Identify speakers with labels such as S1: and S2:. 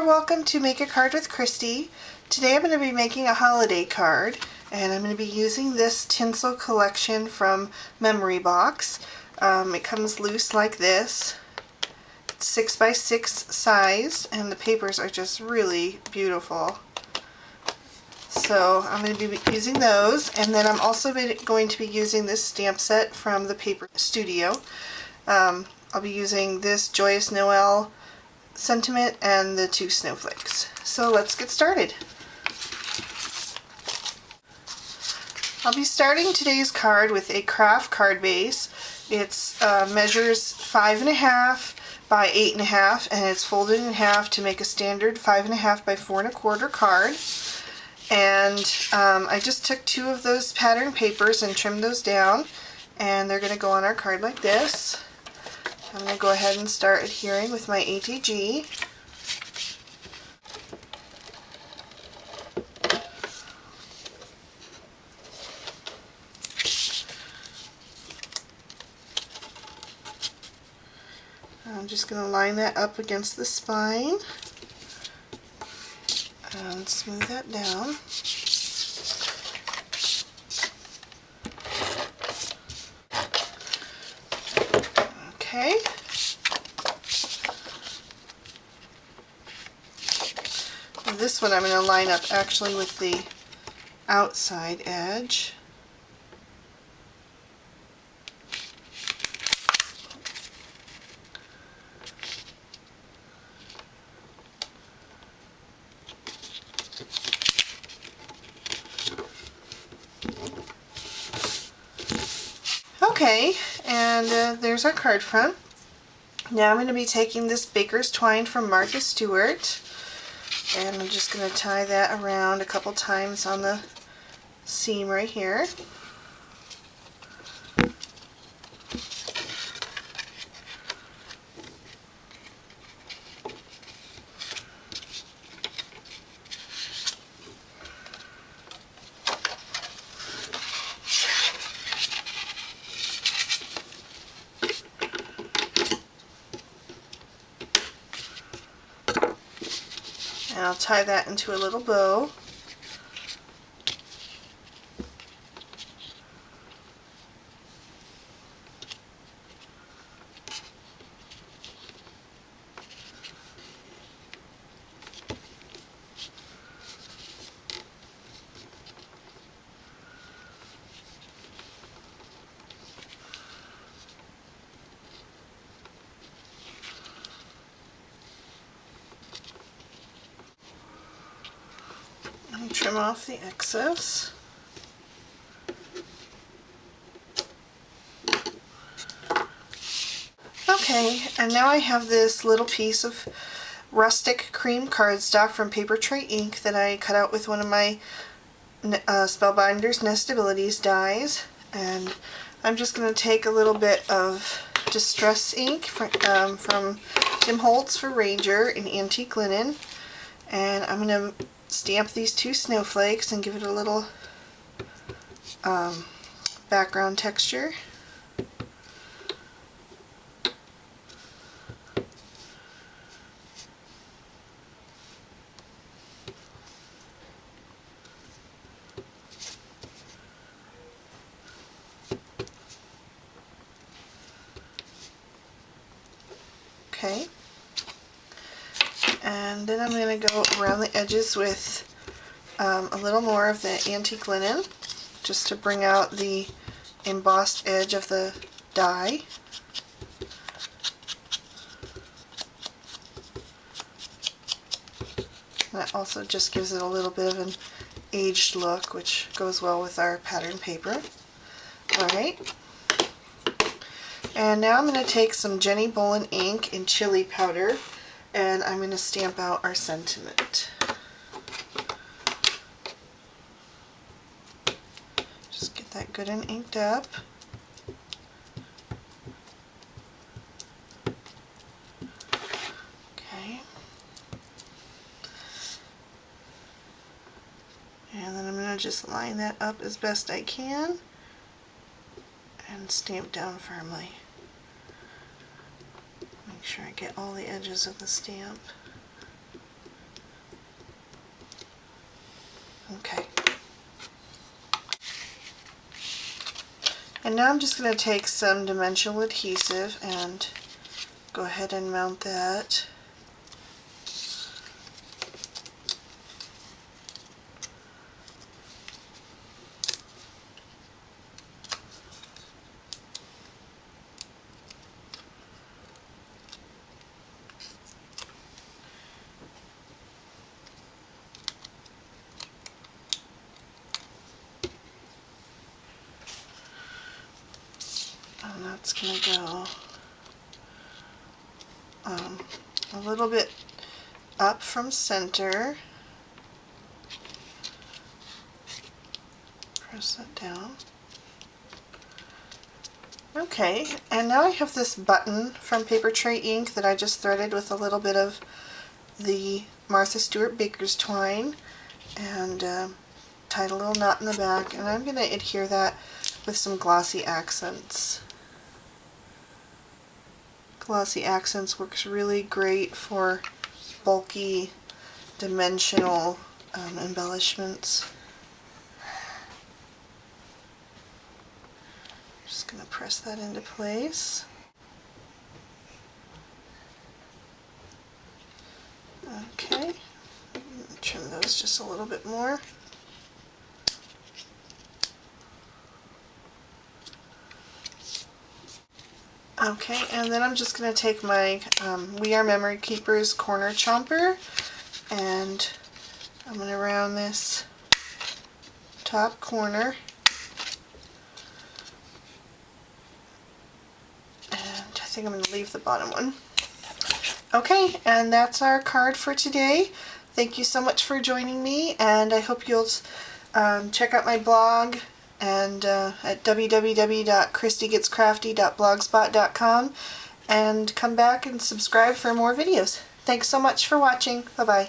S1: welcome to Make a Card with Christy. Today I'm going to be making a holiday card, and I'm going to be using this tinsel collection from Memory Box. It comes loose like this. It's 6 by 6 size, and the papers are just really beautiful. So I'm going to be using those, and then I'm also going to be using this stamp set from the Paper Studio. I'll be using this Joyous Noel sentiment and the 2 snowflakes. So let's get started. I'll be starting today's card with a craft card base. It's measures 5.5 by 8.5, and it's folded in half to make a standard 5.5 by 4.25 card. And I just took 2 of those pattern papers and trimmed those down, and they're going to go on our card like this. I'm going to go ahead and start adhering with my ATG. I'm just going to line that up against the spine and smooth that down. Okay. And this one I'm going to line up actually with the outside edge. Okay, and there's our card front. Now I'm going to be taking this baker's twine from Martha Stewart, and I'm just going to tie that around a couple times on the seam right here. And I'll tie that into a little bow. And trim off the excess. Okay, and now I have this little piece of rustic cream cardstock from Paper Tray Ink that I cut out with one of my Spellbinders Nestabilities dies, and I'm just going to take a little bit of Distress ink from Tim Holtz for Ranger in antique linen, and I'm going to stamp these 2 snowflakes and give it a little background texture. Okay, and then I'm going to go around the edges with a little more of the antique linen, just to bring out the embossed edge of the die. That also just gives it a little bit of an aged look, which goes well with our pattern paper. Alright. And now I'm going to take some Jenny Bolin ink in chili powder, and I'm going to stamp out our sentiment. Just get that good and inked up. Okay. And then I'm going to just line that up as best I can and stamp down firmly. Make sure I get all the edges of the stamp. Okay. And now I'm just going to take some dimensional adhesive and go ahead and mount that. And that's going to go a little bit up from center. Press that down. Okay, and now I have this button from Paper Tray Ink that I just threaded with a little bit of the Martha Stewart Baker's twine and tied a little knot in the back, and I'm going to adhere that with some glossy accents. Glossy accents works really great for bulky, dimensional embellishments. Just going to press that into place. Okay, trim those just a little bit more. Okay, and then I'm just going to take my We Are Memory Keepers corner chomper, and I'm going to round this top corner, and I think I'm going to leave the bottom one. Okay, and that's our card for today. Thank you so much for joining me, and I hope you'll check out my blog and at www.christygetscrafty.blogspot.com, and come back and subscribe for more videos. Thanks so much for watching. Bye-bye.